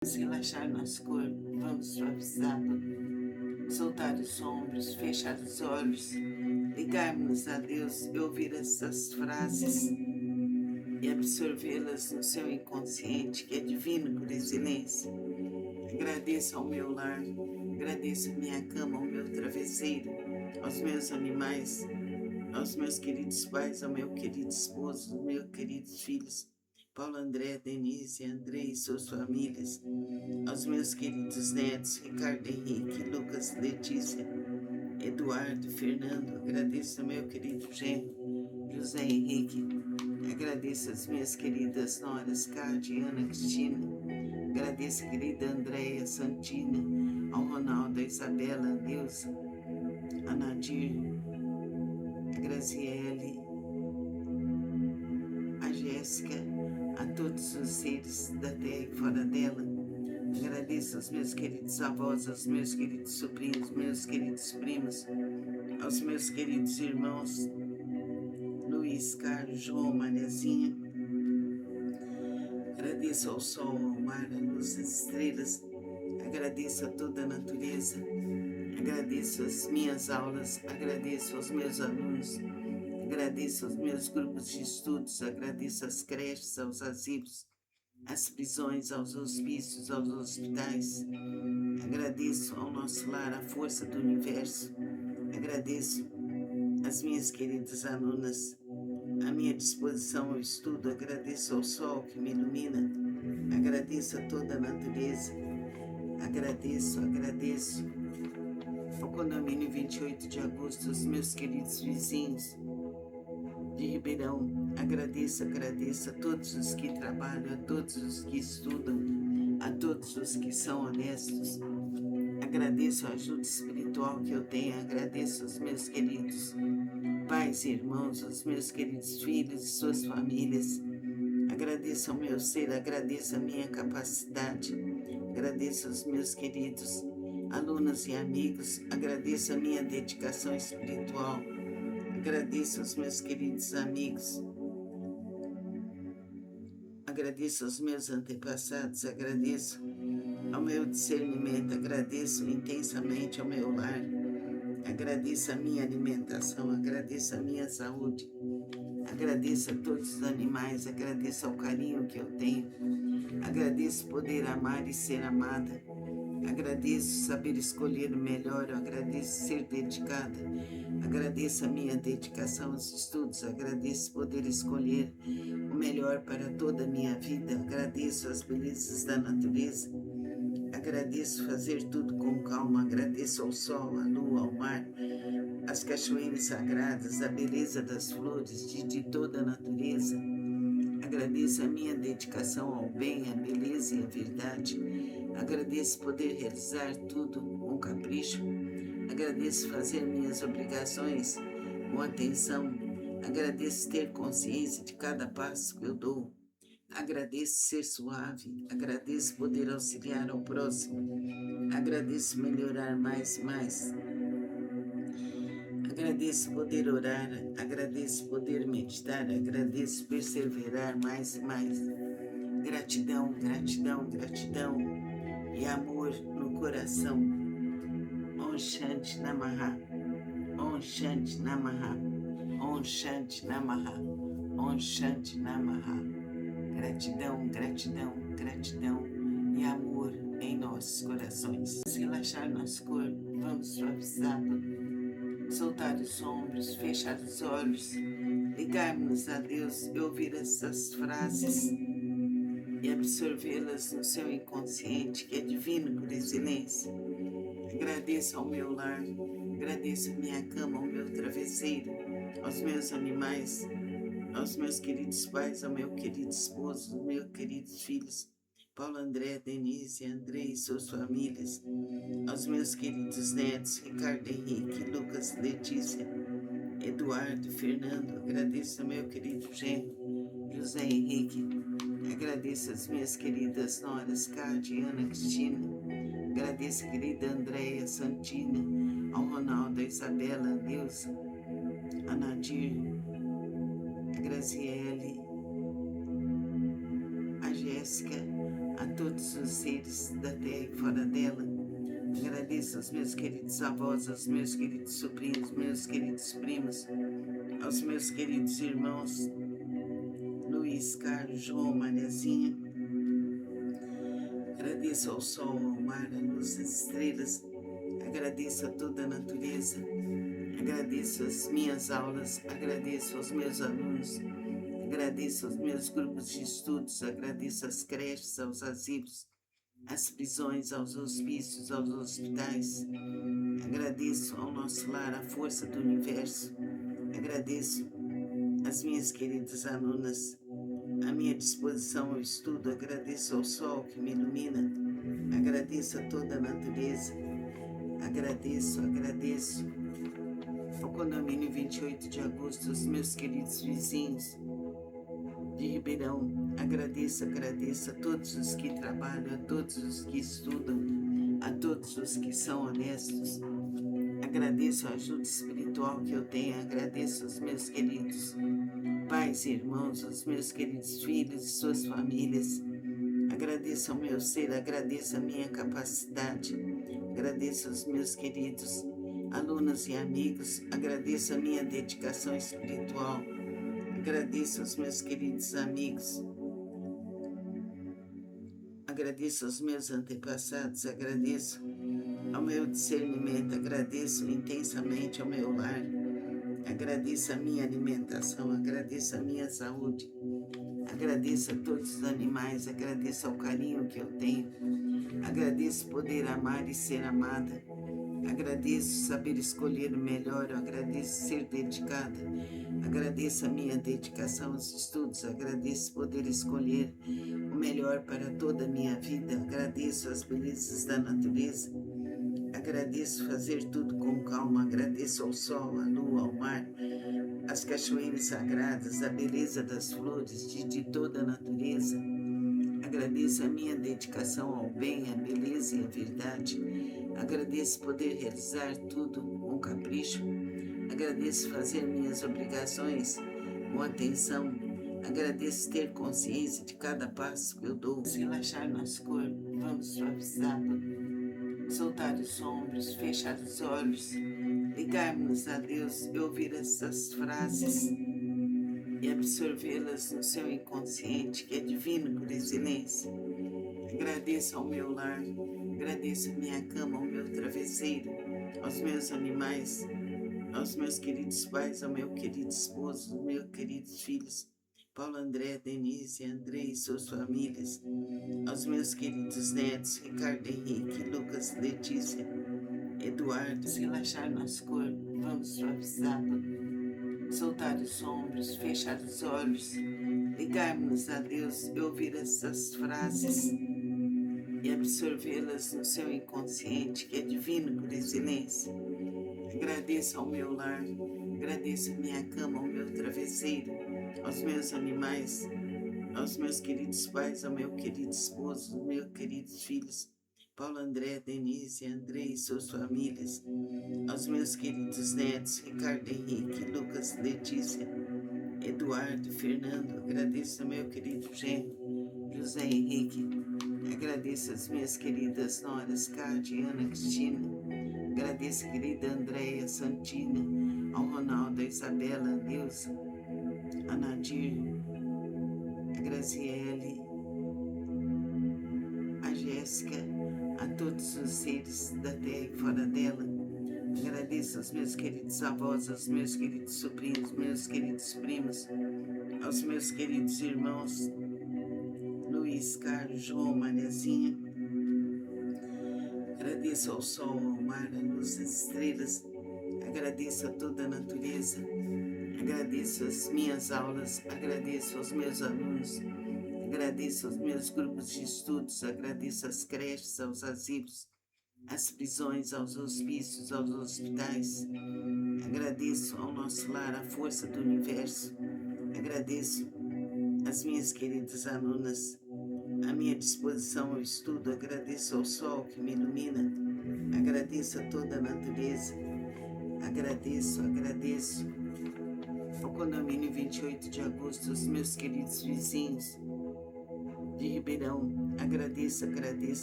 Vamos relaxar nosso corpo, vamos suavizá-lo, soltar os ombros, fechar os olhos, ligarmos a Deus e ouvir essas frases e absorvê-las no seu inconsciente, que é divino por excelência. Agradeço ao meu lar, agradeço a minha cama, ao meu travesseiro, aos meus animais, aos meus queridos pais, ao meu querido esposo, aos meus queridos filhos, Paulo André, Denise, André e suas famílias, aos meus queridos netos, Ricardo Henrique, Lucas, Letícia, Eduardo, Fernando, agradeço ao meu querido genro, José Henrique, agradeço às minhas queridas noras, Cátia, Ana Cristina, agradeço a querida Andréia Santina, ao Ronaldo, a Isabela, a Neuza, a Nadir, a Graziele, a Jéssica, a todos os seres da terra e fora dela. Agradeço aos meus queridos avós, aos meus queridos sobrinhos, meus queridos primos, aos meus queridos irmãos, Luiz, Carlos, João, Mariazinha. Agradeço ao sol, ao mar, à luz, às estrelas. Agradeço a toda a natureza. Agradeço as minhas aulas, agradeço aos meus alunos, agradeço aos meus grupos de estudos, agradeço às creches, aos asilos, às prisões, aos hospícios, aos hospitais. Agradeço ao nosso lar, a força do universo. Agradeço às minhas queridas alunas, a minha disposição ao estudo. Agradeço ao sol que me ilumina. Agradeço a toda a natureza. Agradeço ao condomínio 28 de agosto, aos meus queridos vizinhos de Ribeirão. Agradeço a todos os que trabalham, a todos os que estudam, a todos os que são honestos. Agradeço a ajuda espiritual que eu tenho, agradeço aos meus queridos pais e irmãos, aos meus queridos filhos e suas famílias. Agradeço ao meu ser, agradeço a minha capacidade, agradeço aos meus queridos alunos e amigos, agradeço a minha dedicação espiritual, agradeço aos meus queridos amigos, agradeço aos meus antepassados, agradeço ao meu discernimento, agradeço intensamente ao meu lar, agradeço a minha alimentação, agradeço a minha saúde, agradeço a todos os animais, agradeço ao carinho que eu tenho, agradeço poder amar e ser amada, agradeço saber escolher o melhor, agradeço ser dedicada, agradeço a minha dedicação aos estudos, agradeço poder escolher o melhor para toda a minha vida, agradeço as belezas da natureza, agradeço fazer tudo com calma, agradeço ao sol, à lua, ao mar, às cachoeiras sagradas, a beleza das flores, de toda a natureza. Agradeço a minha dedicação ao bem, à beleza e à verdade. Agradeço poder realizar tudo com capricho. Agradeço fazer minhas obrigações com atenção. Agradeço ter consciência de cada passo que eu dou. Agradeço ser suave. Agradeço poder auxiliar ao próximo. Agradeço melhorar mais e mais. Agradeço poder orar, agradeço poder meditar, agradeço perseverar mais e mais. Gratidão, gratidão, gratidão e amor no coração. Om Shanti Namaha, Om Shanti Namaha, Om Shanti Namaha, Om Shanti Namaha. Gratidão, gratidão, gratidão e amor em nossos corações. Vamos relaxar nosso corpo, vamos suavizá-lo, soltar os ombros, fechar os olhos, ligarmos a Deus e ouvir essas frases e absorvê-las no seu inconsciente, que é divino por excelência. Agradeço ao meu lar, agradeço a minha cama, ao meu travesseiro, aos meus animais, aos meus queridos pais, ao meu querido esposo, aos meus queridos filhos, Paulo André, Denise, André e suas famílias, aos meus queridos netos, Ricardo Henrique, Lucas, Letícia, Eduardo, Fernando, agradeço ao meu querido genro, José Henrique, agradeço às minhas queridas noras, Cátia, Ana Cristina, agradeço a querida Andréia Santina, ao Ronaldo, a Isabela, a Neuza, a Nadir, a Graziele, a Jéssica, a todos os seres da terra e fora dela. Agradeço aos meus queridos avós, aos meus queridos sobrinhos, meus queridos primos, aos meus queridos irmãos, Luiz, Carlos, João, Mariazinha. Agradeço ao sol, ao mar, à luz, às estrelas. Agradeço a toda a natureza. Agradeço as minhas aulas. Agradeço aos meus alunos. Agradeço aos meus grupos de estudos. Agradeço às creches, aos asilos, às prisões, aos hospícios, aos hospitais. Agradeço ao nosso lar, a força do universo. Agradeço às minhas queridas alunas, a minha disposição ao estudo. Agradeço ao sol que me ilumina. Agradeço a toda a natureza. Agradeço ao condomínio 28 de agosto, aos meus queridos vizinhos de Ribeirão. Agradeço a todos os que trabalham, a todos os que estudam, a todos os que são honestos. Agradeço a ajuda espiritual que eu tenho. Agradeço aos meus queridos pais e irmãos, aos meus queridos filhos e suas famílias. Agradeço ao meu ser, agradeço a minha capacidade. Agradeço aos meus queridos alunos e amigos. Agradeço a minha dedicação espiritual. Agradeço aos meus queridos amigos. Agradeço aos meus antepassados. Agradeço ao meu discernimento. Agradeço intensamente ao meu lar. Agradeço a minha alimentação. Agradeço a minha saúde. Agradeço a todos os animais. Agradeço ao carinho que eu tenho. Agradeço poder amar e ser amada. Agradeço saber escolher o melhor. Eu agradeço ser dedicada. Agradeço a minha dedicação aos estudos. Agradeço poder escolher o melhor para toda a minha vida. Agradeço as belezas da natureza. Agradeço fazer tudo com calma. Agradeço ao sol, à lua, ao mar, às cachoeiras sagradas, a beleza das flores, de toda a natureza. Agradeço a minha dedicação ao bem, à beleza e à verdade. Agradeço poder realizar tudo com capricho. Agradeço fazer minhas obrigações com atenção. Agradeço ter consciência de cada passo que eu dou. Relaxar nosso corpo, vamos suavizá-lo. Soltar os ombros, fechar os olhos, ligarmos a Deus e ouvir essas frases e absorvê-las no seu inconsciente, que é divino por excelência. Agradeço ao meu lar, agradeço a minha cama, ao meu travesseiro, aos meus animais, aos meus queridos pais, ao meu querido esposo, aos meus queridos filhos, Paulo, André, Denise, André e suas famílias, aos meus queridos netos, Ricardo, Henrique, Lucas, Letícia, Eduardo. Relaxar nosso corpo, vamos suavizá-lo, soltar os ombros, fechar os olhos, ligarmos a Deus e ouvir essas frases e absorvê-las no seu inconsciente, que é divino por excelência. Agradeço ao meu lar, agradeço a minha cama, ao meu travesseiro, aos meus animais, aos meus queridos pais, ao meu querido esposo, aos meus queridos filhos, Paulo, André, Denise, André e suas famílias, aos meus queridos netos, Ricardo, Henrique, Lucas, Letícia, Eduardo, Fernando. Agradeço ao meu querido genro, José Henrique. Agradeço às minhas queridas noras, Cátia, Ana, Cristina. Agradeço a querida Andréia, Santina, ao Ronaldo, a Isabela, a Neuza, a Nadir, a Graziele, a Jéssica, a todos os seres da terra e fora dela. Agradeço aos meus queridos avós, aos meus queridos sobrinhos, meus queridos primos, aos meus queridos irmãos, Luiz, Carlos, João, Mariazinha. Agradeço ao sol, ao mar, à luz, às estrelas. Agradeço a toda a natureza. Agradeço as minhas aulas. Agradeço aos meus alunos. Agradeço aos meus grupos de estudos. Agradeço às creches, aos asilos, às prisões, aos hospícios, aos hospitais. Agradeço ao nosso lar, a força do universo. Agradeço às minhas queridas alunas, a minha disposição ao estudo. Agradeço ao sol que me ilumina. Agradeço a toda a natureza. Agradeço ao condomínio 28 de agosto, aos meus queridos vizinhos de Ribeirão. Agradeço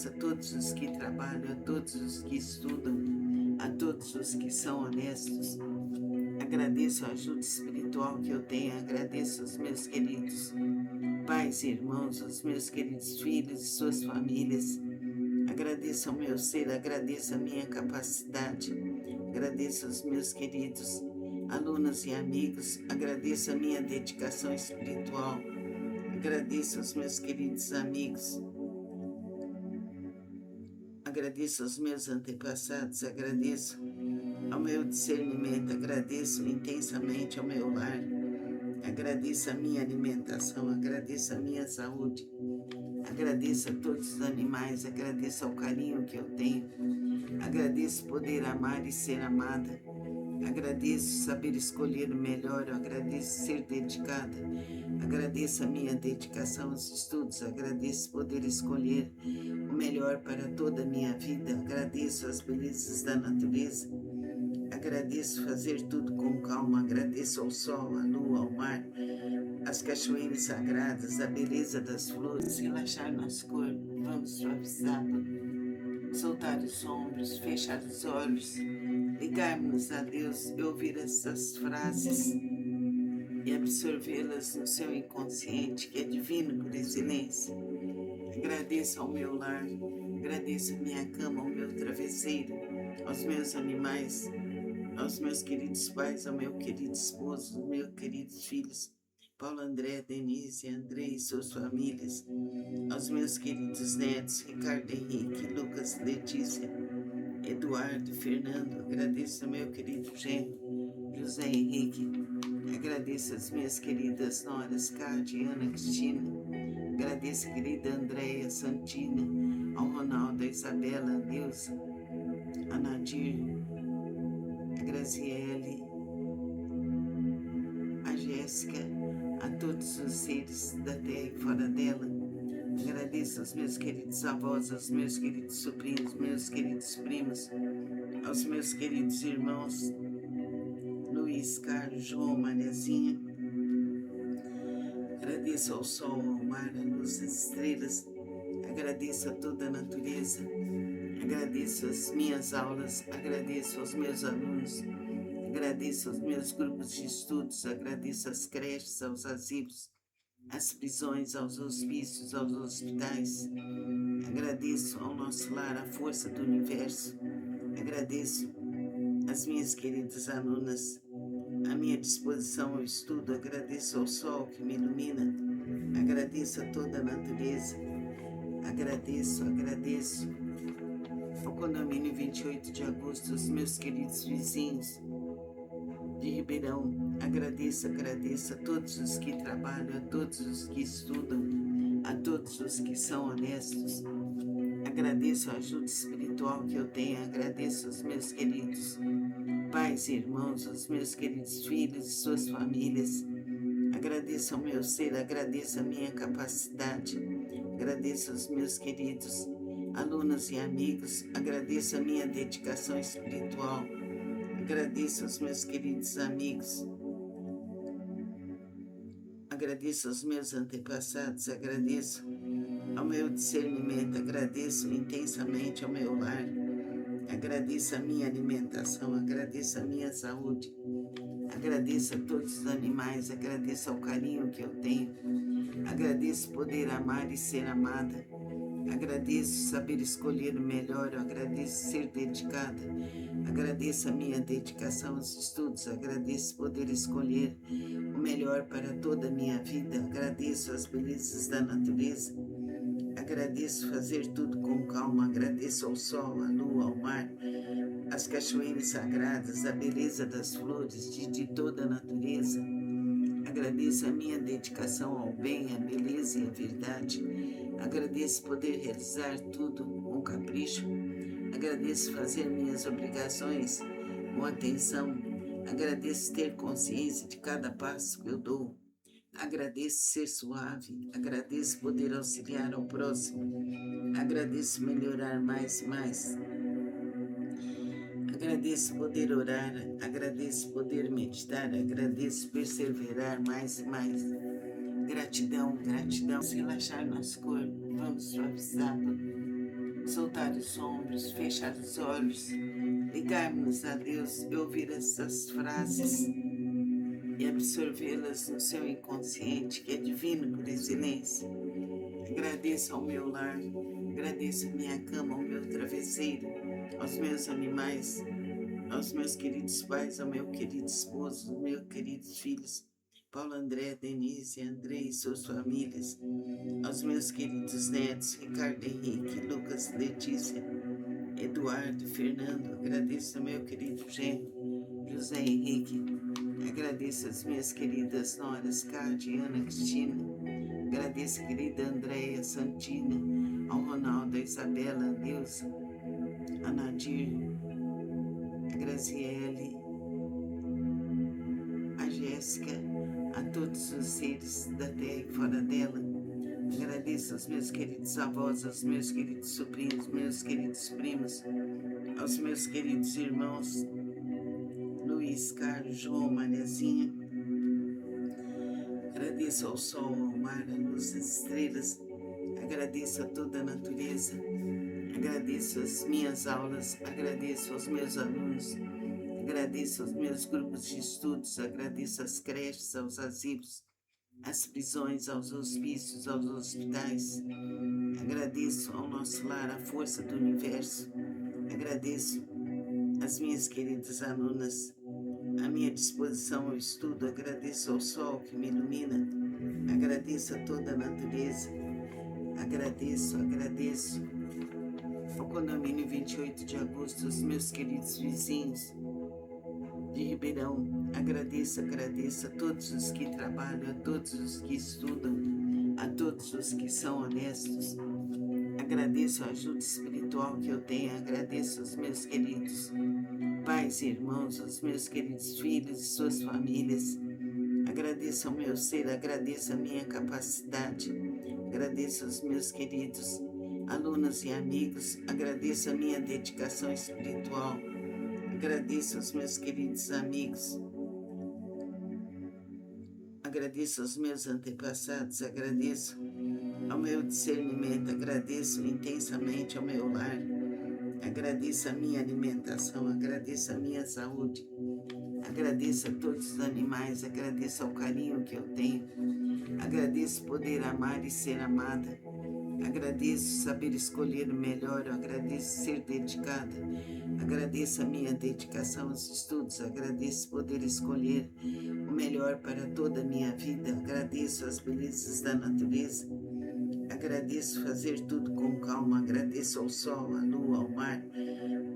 a todos os que trabalham, a todos os que estudam, a todos os que são honestos. Agradeço a ajuda espiritual que eu tenho, agradeço aos meus queridos pais e irmãos, aos meus queridos filhos e suas famílias. Agradeço ao meu ser, agradeço a minha capacidade, agradeço aos meus queridos alunos e amigos, agradeço a minha dedicação espiritual, agradeço aos meus queridos amigos, agradeço aos meus antepassados, agradeço ao meu discernimento, agradeço intensamente ao meu lar, agradeço a minha alimentação, agradeço a minha saúde, agradeço a todos os animais, agradeço ao carinho que eu tenho, agradeço poder amar e ser amada, agradeço saber escolher o melhor, agradeço ser dedicada, agradeço a minha dedicação aos estudos, agradeço poder escolher o melhor para toda a minha vida, agradeço as belezas da natureza, agradeço fazer tudo com calma, agradeço ao sol, à lua, ao mar, as cachoeiras sagradas, a beleza das flores, relaxar nosso corpo, vamos suavizá-lo, soltar os ombros, fechar os olhos, ligarmos a Deus e ouvir essas frases e absorvê-las no seu inconsciente, que é divino por excelência. Agradeço ao meu lar, agradeço a minha cama, ao meu travesseiro, aos meus animais, aos meus queridos pais, ao meu querido esposo, aos meus queridos filhos, Paulo André, Denise, André e suas famílias, aos meus queridos netos, Ricardo Henrique, Lucas, Letícia, Eduardo, Fernando, agradeço ao meu querido genro, José Henrique, agradeço às minhas queridas noras, Cátia, Ana Cristina, agradeço a querida Andréia, Santina, ao Ronaldo, a Isabela, a Nilza, a Nadir, a Graziele, a Jéssica, a todos os seres da terra e fora dela. Agradeço aos meus queridos avós, aos meus queridos sobrinhos, meus queridos primos, aos meus queridos irmãos, Luiz, Carlos, João, Mariazinha. Agradeço ao sol, ao mar, à luz, às estrelas. Agradeço a toda a natureza. Agradeço as minhas aulas, agradeço aos meus alunos, agradeço aos meus grupos de estudos, agradeço às creches, aos asilos, às prisões, aos hospícios, aos hospitais. Agradeço ao nosso lar, a força do universo. Agradeço às minhas queridas alunas, a minha disposição ao estudo. Agradeço ao sol que me ilumina. Agradeço a toda a natureza. Agradeço ao condomínio 28 de agosto, aos meus queridos vizinhos de Ribeirão. Agradeço a todos os que trabalham, a todos os que estudam, a todos os que são honestos. Agradeço a ajuda espiritual que eu tenho, agradeço aos meus queridos pais e irmãos, aos meus queridos filhos e suas famílias. Agradeço ao meu ser, agradeço a minha capacidade, agradeço aos meus queridos alunos e amigos, agradeço a minha dedicação espiritual, agradeço aos meus queridos amigos, agradeço aos meus antepassados, agradeço ao meu discernimento, agradeço intensamente ao meu lar, agradeço a minha alimentação, agradeço a minha saúde, agradeço a todos os animais, agradeço ao carinho que eu tenho, agradeço poder amar e ser amada, agradeço saber escolher o melhor, agradeço ser dedicada, agradeço a minha dedicação aos estudos, agradeço poder escolher o melhor para toda a minha vida, agradeço as belezas da natureza, agradeço fazer tudo com calma, agradeço ao sol, à lua, ao mar, as cachoeiras sagradas, a beleza das flores, de toda a natureza. Agradeço a minha dedicação ao bem, à beleza e à verdade. Agradeço poder realizar tudo com capricho. Agradeço fazer minhas obrigações com atenção. Agradeço ter consciência de cada passo que eu dou. Agradeço ser suave. Agradeço poder auxiliar ao próximo. Agradeço melhorar mais e mais. Agradeço poder orar, agradeço poder meditar, agradeço perseverar mais e mais. Gratidão, gratidão. Vamos relaxar nosso corpo, vamos suavizá-lo, soltar os ombros, fechar os olhos, ligarmos a Deus e ouvir essas frases e absorvê-las no seu inconsciente, que é divino por excelência. Agradeço ao meu lar, agradeço a minha cama, ao meu travesseiro, aos meus animais, aos meus queridos pais, ao meu querido esposo, aos meus queridos filhos, Paulo, André, Denise, André e suas famílias, aos meus queridos netos, Ricardo, Henrique, Lucas, Letícia, Eduardo, Fernando. Agradeço ao meu querido genro, José Henrique. Agradeço às minhas queridas noras, Cátia, Ana, Cristina. Agradeço a querida Andréia, Santina, ao Ronaldo, a Isabela, a Neuza, a Nadir, a Graziele, a Jéssica, a todos os seres da terra e fora dela. Agradeço aos meus queridos avós, aos meus queridos sobrinhos, meus queridos primos, aos meus queridos irmãos, Luiz, Carlos, João, Mariazinha. Agradeço ao sol, ao mar, à luz, às estrelas. Agradeço a toda a natureza. Agradeço as minhas aulas. Agradeço aos meus alunos. Agradeço aos meus grupos de estudos. Agradeço às creches, aos asilos, às prisões, aos hospícios, aos hospitais. Agradeço ao nosso lar, a força do universo. Agradeço às minhas queridas alunas, à minha disposição ao estudo. Agradeço ao sol que me ilumina. Agradeço a toda a natureza. Agradeço ao condomínio 28 de agosto, aos meus queridos vizinhos de Ribeirão. Agradeço a todos os que trabalham, a todos os que estudam, a todos os que são honestos. Agradeço a ajuda espiritual que eu tenho. Agradeço aos meus queridos pais e irmãos, aos meus queridos filhos e suas famílias. Agradeço ao meu ser, agradeço a minha capacidade. Agradeço aos meus queridos alunos e amigos. Agradeço a minha dedicação espiritual. Agradeço aos meus queridos amigos. Agradeço aos meus antepassados. Agradeço ao meu discernimento. Agradeço intensamente ao meu lar. Agradeço a minha alimentação. Agradeço a minha saúde. Agradeço a todos os animais. Agradeço ao carinho que eu tenho. Agradeço poder amar e ser amada. Agradeço saber escolher o melhor. Agradeço ser dedicada. Agradeço a minha dedicação aos estudos. Agradeço poder escolher o melhor para toda a minha vida. Agradeço as belezas da natureza. Agradeço fazer tudo com calma. Agradeço ao sol, à lua, ao mar,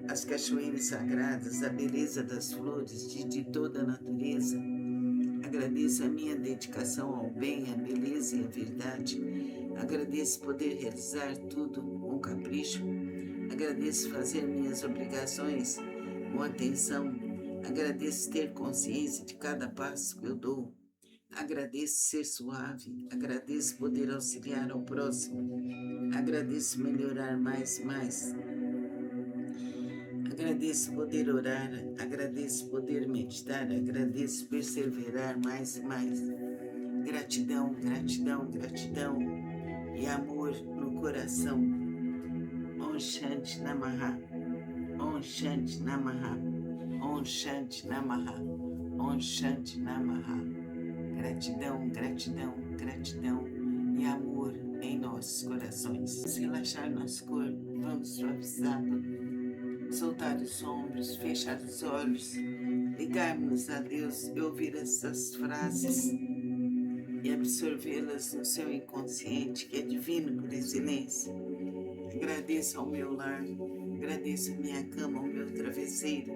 às cachoeiras sagradas, a beleza das flores, de toda a natureza. Agradeço a minha dedicação ao bem, à beleza e à verdade. Agradeço poder realizar tudo com capricho. Agradeço fazer minhas obrigações com atenção. Agradeço ter consciência de cada passo que eu dou. Agradeço ser suave. Agradeço poder auxiliar ao próximo. Agradeço melhorar mais e mais. Agradeço poder orar, agradeço poder meditar, agradeço perseverar mais e mais. Gratidão, gratidão, gratidão e amor no coração. Om Shanti Namaha, Om Shanti Namaha, Om Shanti Namaha, Om Shanti Namaha. Gratidão, gratidão, gratidão e amor em nossos corações. Vamos relaxar nosso corpo, vamos suavizá-lo, soltar os ombros, fechar os olhos, ligarmos a Deus e ouvir essas frases e absorvê-las no seu inconsciente, que é divino por excelência. Agradeço ao meu lar, agradeço a minha cama, ao meu travesseiro,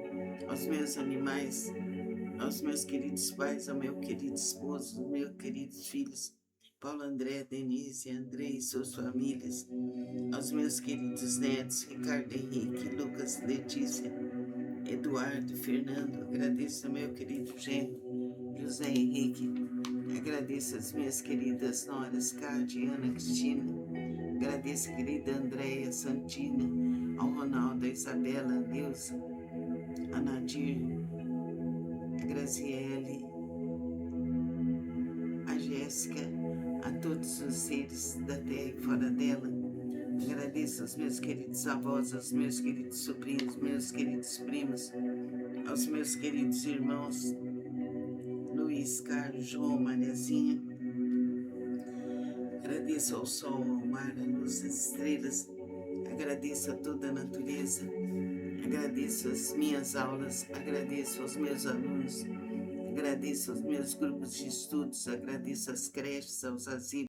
aos meus animais, aos meus queridos pais, ao meu querido esposo, aos meus queridos filhos, Paulo, André, Denise, André e suas famílias, aos meus queridos netos, Ricardo, Henrique, Lucas, Letícia, Eduardo, Fernando. Agradeço ao meu querido genro, José Henrique. Agradeço às minhas queridas noras, Cátia, Ana, Cristina. Agradeço a querida Andréia, Santina, ao Ronaldo, a Isabela, a Neuza, a Nadir, a Graziele, a Jéssica, todos os seres da terra e fora dela. Agradeço aos meus queridos avós, aos meus queridos sobrinhos, meus queridos primos, aos meus queridos irmãos, Luiz, Carlos, João, Mariazinha. Agradeço ao sol, ao mar, à luz, às estrelas. Agradeço a toda a natureza. Agradeço as minhas aulas. Agradeço aos meus alunos. Agradeço aos meus grupos de estudos. Agradeço às creches, aos asilos.